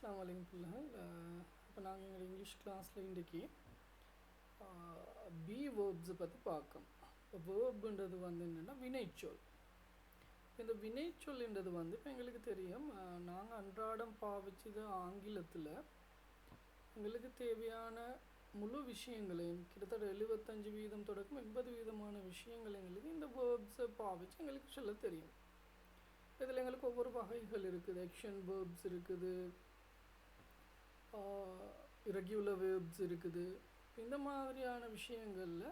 அஸ்ஸலாமு அலைக்கும் பிள்ளைகள். இப்போ நாங்கள் எங்கள் இங்கிலீஷ் கிளாஸில் இன்றைக்கி பி வேர்ப்ஸை பற்றி பார்க்கோம். இப்போ வேர்புன்றது என்னென்னா வினைச்சொல். இந்த வினைச்சொல்ன்றது இப்போ எங்களுக்கு தெரியும், நாங்கள் அன்றாடம் பாவிச்சது ஆங்கிலத்தில் எங்களுக்கு தேவையான முழு விஷயங்களையும் கிட்டத்தட்ட 75% தொடக்கம் 80% விஷயங்கள் எங்களுக்கு இந்த வேர்ப்ஸை பாவிச்சு எங்களுக்கு சொல்ல தெரியும். இதில் எங்களுக்கு ஒவ்வொரு வகைகள் இருக்குது. ஆக்ஷன் வேர்ப்ஸ் இருக்குது, இரெகுலர் வேர்ப்ஸ் இருக்குது. இந்த மாதிரியான விஷயங்களில்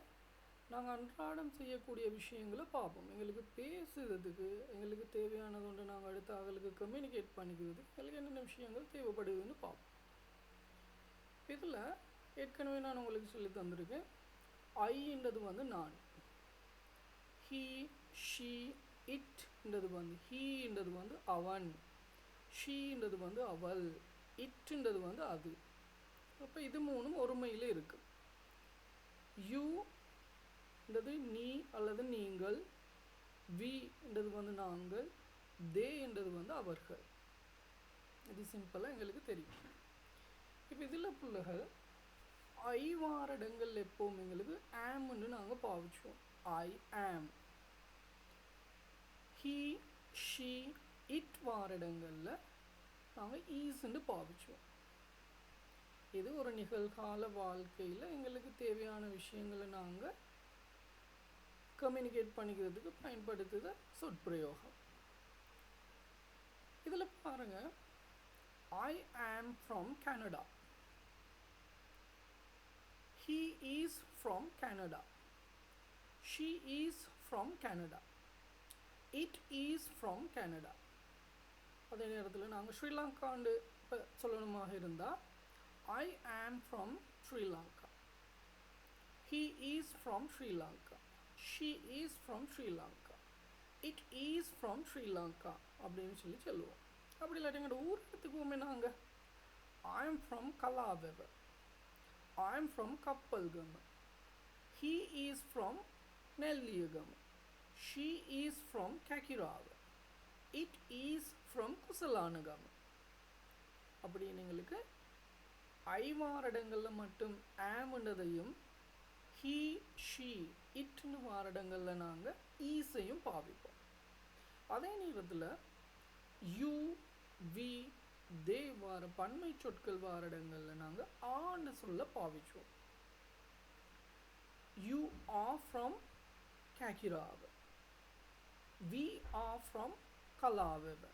நாங்கள் அன்றாடம் செய்யக்கூடிய விஷயங்களை பார்ப்போம். எங்களுக்கு பேசுகிறதுக்கு எங்களுக்கு தேவையானது ஒன்று நாங்கள் அடுத்த ஆளுக்கு கம்யூனிகேட் பண்ணிக்கிறதுக்கு எங்களுக்கு என்னென்ன விஷயங்கள் தேவைப்படுதுன்னு பார்ப்போம். இதில் ஏற்கனவே நான் உங்களுக்கு சொல்லி தந்திருக்கேன். ஐன்றது நான், ஹீ ஷீ இட்ன்றது ஹீன்றது அவன், ஷீன்றது அவள், இட்ன்றது அது. அப்போ இது மூணும் ஒருமையில் இருக்குது. யூன்றது நீ அல்லது நீங்கள், வின்றது நாங்கள், தேன்றது அவர்கள். இது சிம்பிளாக எங்களுக்கு தெரியும். இப்போ இதில் பிள்ளைகள் ஐவாரடங்கள் எப்போவும் எங்களுக்கு ஆம்னு நாங்கள் பாவிச்சோம். ஐ ஆம். ஹீ ஷீ இட் வாரடங்களில் நாங்கள் ஈஸ்ன்னு பாவிச்சோம். இது ஒரு நிகழ்கால வாழ்க்கையில் எங்களுக்கு தேவையான விஷயங்களை நாங்கள் கம்யூனிகேட் பண்ணிக்கிறதுக்கு பயன்படுத்துகிற சொற்பிரயோகம். இதில் பாருங்கள், I am from Canada, he is from Canada, she is from Canada, it is from Canada. அதே நேரத்தில் நாங்கள் ஸ்ரீலங்காண்டு இப்போ சொல்லணுமாக இருந்தால் I am from Sri Lanka, he is from Sri Lanka, she is from Sri Lanka, it is from Sri Lanka அப்படின்னு சொல்லுவோம். அப்படி இல்லாட்டி எங்களோட ஊர் எடுத்துக்குவோமே, நாங்கள் I am from Kalawewa, I am from Kappalgama, he is from Nelliyagama, she is from Kakirava, it is from Kusalanagama. அப்படின்னு எங்களுக்கு ஐவாரடங்களில் மட்டும் ஆம்ன்றதையும் ஹீ ஷீ இட்னு வாரடங்களில் நாங்கள் ஈஸையும் பாவிப்போம். அதே நேரத்தில் யூ வி தே வார பன்மை சொற்கள் வாரடங்களில் நாங்கள் ஆன்னு சொல்ல பாவிச்சோம். You are from Kakirava, we are from Kalawewa,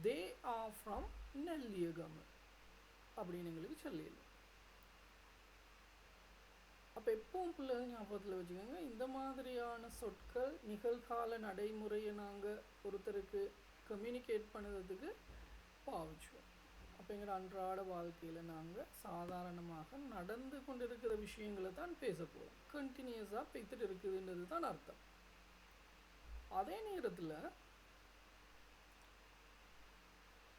they are from Nelliyagama அப்படின்னு எங்களுக்கு சொல்லிடலாம். அப்போ எப்பவும் பிள்ளைகள் ஞாபகத்தில் வச்சுக்கோங்க, இந்த மாதிரியான சொற்கள் நிகழ்கால நடைமுறையை நாங்கள் ஒருத்தருக்கு கம்யூனிகேட் பண்ணுறதுக்கு பாவிச்சுவோம். அப்போ எங்கள் அன்றாட வாழ்க்கையில் நாங்கள் சாதாரணமாக நடந்து கொண்டிருக்கிற விஷயங்களை தான் பேச போகிறோம். கண்டினியூஸாக பேசிட்டு இருக்குதுன்றது தான் அர்த்தம். அதே நேரத்தில்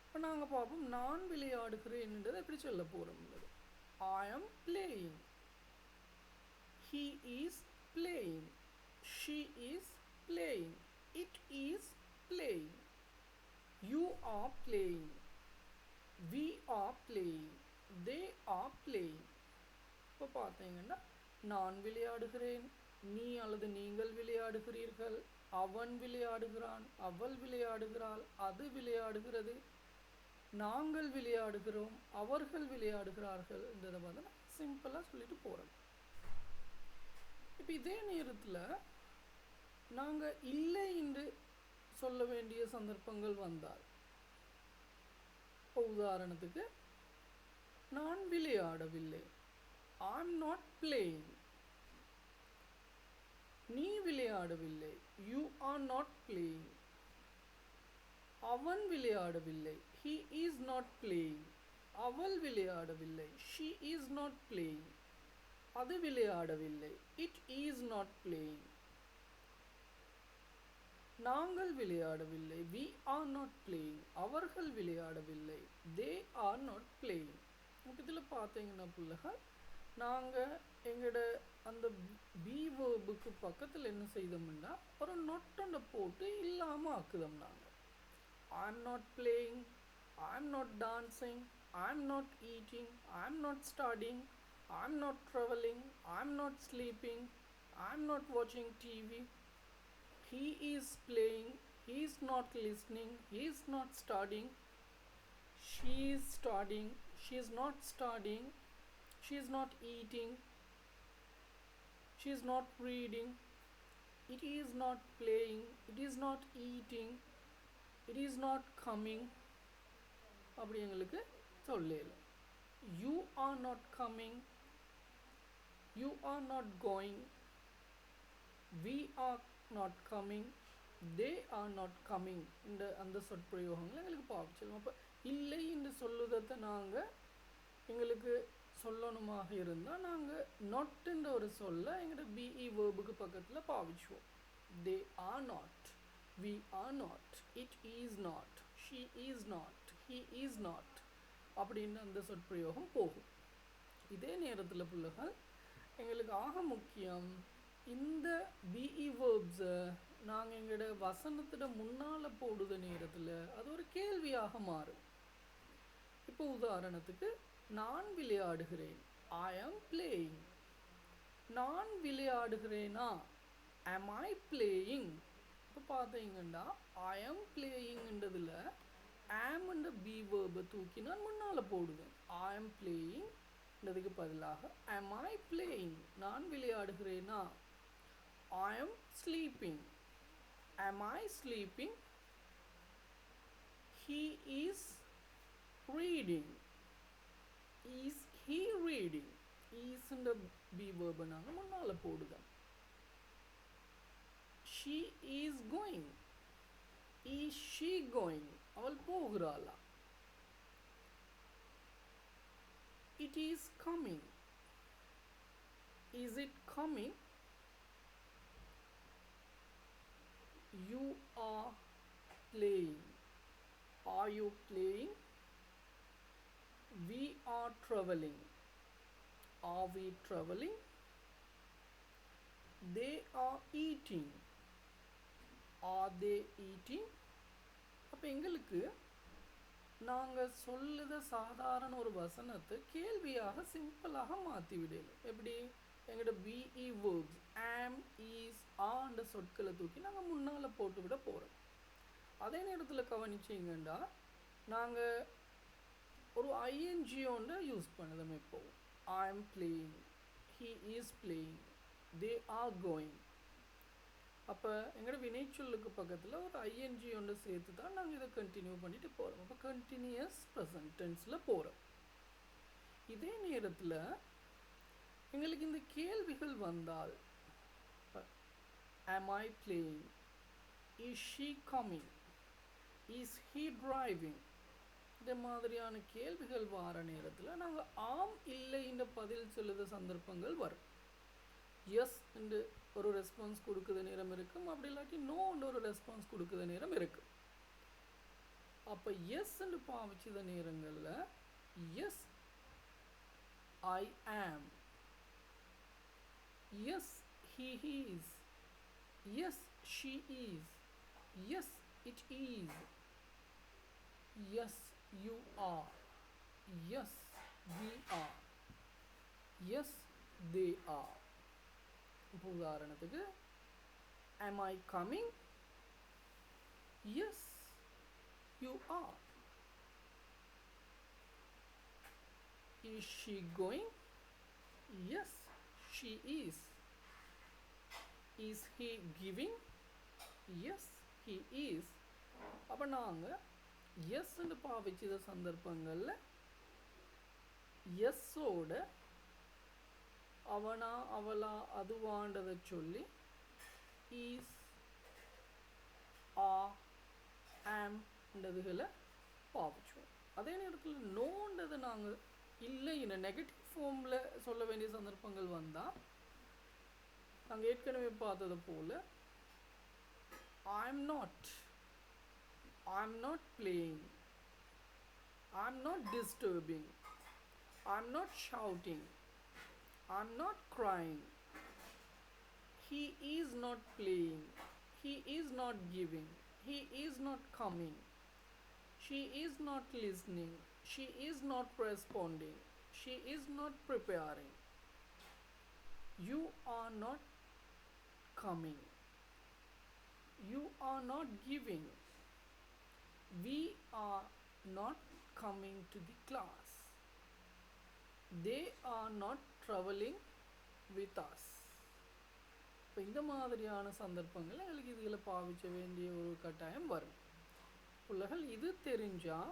இப்போ நாங்கள் பார்ப்போம், நான் விளையாடுகிறேன்ன்றதை எப்படி சொல்ல போகிறோம். ஐ ஆம் playing, he is playing, she is playing, it is playing, you are playing, we are playing, they are playing. இப்போ பார்த்தீங்கன்னா, நான் விளையாடுகிறேன், நீ அல்லது நீங்கள் விளையாடுகிறீர்கள், அவன் விளையாடுகிறான், அவள் விளையாடுகிறாள், அது விளையாடுகிறது, நாங்கள் விளையாடுகிறோம், அவர்கள் விளையாடுகிறார்கள் என்றதை பார்த்தா சிம்பிளாக சொல்லிட்டு போகிறோம். இப்போ இதே நேரத்தில் நாங்கள் இல்லை என்று சொல்ல வேண்டிய சந்தர்ப்பங்கள் வந்தால், உதாரணத்துக்கு நான் விளையாடவில்லை, ஐ ஆம் நாட் பிளேயிங். நீ விளையாடவில்லை, யூ ஆர் நாட் பிளேயிங். அவன் விளையாடவில்லை, he is not playing. அவள் விளையாடவில்லை, she is not playing. அது விளையாடவில்லை, it is not playing. நாங்கள் விளையாடவில்லை, we are not playing. அவர்கள் விளையாடவில்லை, they are not playing. இதில் பார்த்தீங்கன்னா பிள்ளைகள், நாங்கள் எங்களோட அந்த பி வேர்புக்கு பக்கத்தில் என்ன செய்தோம்னா ஒரு நொட்டை போட்டு இல்லாமல் ஆக்குதோம். நாங்கள் I am not playing, I'm not dancing, I'm not eating, I'm not studying, I'm not traveling, I'm not sleeping, I'm not watching TV. He is playing, he is not listening, he is not studying, she is studying, she is not studying, she is not eating, she is not reading, it is not playing, it is not eating, it is not coming. அப்படி எங்களுக்கு சொல்லல. You are not coming, you are not going, we are not coming, they are not coming. இந்த அந்த சொற்பிரயோகங்கள் எங்களுக்கு பாவிச்சிடும். அப்போ இல்லை என்று சொல்லுவதை நாங்கள் எங்களுக்கு சொல்லணுமாக இருந்தால் நாங்கள் நொட்டுன்ற ஒரு சொல்ல எங்களோட பிஇ வேர்புக்கு பக்கத்தில் பாவிச்சுவோம். They are not, we are not, it is not, she is not, he is not அப்படின்னு அந்த சொற்பிரயோகம் போகும். இதே நேரத்தில் பிள்ளைகள் எங்களுக்கு ஆக முக்கியம் இந்த பிஇ வேர்ப்ஸை நாங்கள் எங்களோட வசனத்தோட முன்னால் போடுற நேரத்தில் அது ஒரு கேள்வியாக மாறும். இப்போ உதாரணத்துக்கு நான் விளையாடுகிறேன், ஐ ஆம் பிளேயிங். நான் விளையாடுகிறேனா, am I playing? இப்போ பார்த்தீங்கன்னா ஐ ஆம் பிளேயிங்ன்றதில் am என்ற பி வேர்பை தூக்கி நான் முன்னால் போடுவேன். ஐ ஆம் பிளேயிங்ன்றதுக்கு பதிலாக am I playing? நான் விளையாடுகிறேனா. I am sleeping, am I sleeping? He is reading, is he reading? is இந்த பி வேர்பை நாங்கள் முன்னால் போடுதோம். she is going, is she going? அவள் போகிறாளா. it is coming, is it coming? you are playing, are you playing? we are traveling, are we traveling? they are eating, are they eating? அப்போ எங்களுக்கு நாங்கள் சொல்லுத சாதாரண ஒரு வசனத்தை கேள்வியாக சிம்பிளாக மாற்றி விடணும். எப்படி எங்களோட பிஇ வேர்ப்ஸ் ஆம், ஈஸ், ஆன்ற சொற்களை தூக்கி நாங்கள் முன்னால் போட்டு விட போகிறோம். அதே நேரத்தில் கவனிச்சிங்கன்னா நாங்கள் ஒரு ஐஎன்ஜியோண்ட யூஸ் பண்ணுதோம். இப்போ ஐ ஆம் playing, he is playing, they are going. அப்போ எங்களோட வினைச்சொல்லுக்கு பக்கத்தில் ஒரு ஐஎன்ஜி ஒன்று சேர்த்து தான் நாங்கள் இதை கண்டினியூ பண்ணிட்டு போகிறோம். அப்போ கண்டினியூஸ் ப்ரெசன்ட் டென்ஸில் போகிறோம். இதே நேரத்தில் எங்களுக்கு இந்த கேள்விகள் வந்தால் am I playing, is she coming, is he driving, இந்த மாதிரியான கேள்விகள் வர நேரத்தில் நாங்கள் ஆம் இல்லை என்ற பதில் சொல்லுத சந்தர்ப்பங்கள் வரும். எஸ் என்று ஒரு ரெஸ்பான்ஸ் கொடுக்குற நேரம் இருக்கும், அப்படி இல்லாட்டி நோன்ற ஒரு ரெஸ்பான்ஸ் கொடுக்குற நேரம் இருக்கும். அப்போ எஸ் என்று பாவிச்சத நேரங்களில் எஸ் ஐ ஆம், S he is, yes she is, yes it is, yes you are, yes we are, yes they are. இப்போ உதாரணத்துக்கு am I coming? yes you are. is she going? yes she is. is he giving? yes he is. அப்போ நாங்கள் எஸ்ன்னு பாவிச்சத சந்தர்ப்பங்களில் எஸ்ஸோட அவனா அவளா அதுவான்றதை சொல்லி is, ஆ, ஆம்ன்றதுகளை பாவிச்சுவோம். அதே நேரத்தில் நோன்றதை நாங்கள் இல்லை இந்த நெகட்டிவ் ஃபார்மில் சொல்ல வேண்டிய சந்தர்ப்பங்கள் வந்தால் நாங்கள் ஏற்கனவே பார்த்தது போல் I'm not playing, I'm not disturbing, I'm not shouting, I'm not crying, he is not playing, he is not giving, he is not coming, she is not listening, she is not responding, she is not preparing, you are not coming, you are not giving, we are not coming to the class, they are not traveling with us. இப்போ இந்த மாதிரியான சந்தர்ப்பங்கள் எங்களுக்கு இதில் பாவிக்க வேண்டிய ஒரு கட்டாயம் வரும். பிள்ளைகள் இது தெரிஞ்சால்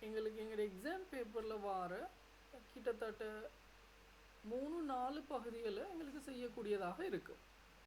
எங்களுக்கு எங்களுடைய எக்ஸாம் பேப்பரில் வர கிட்டத்தட்ட 3-4 பகுதிகளை எங்களுக்கு செய்யக்கூடியதாக இருக்கும்.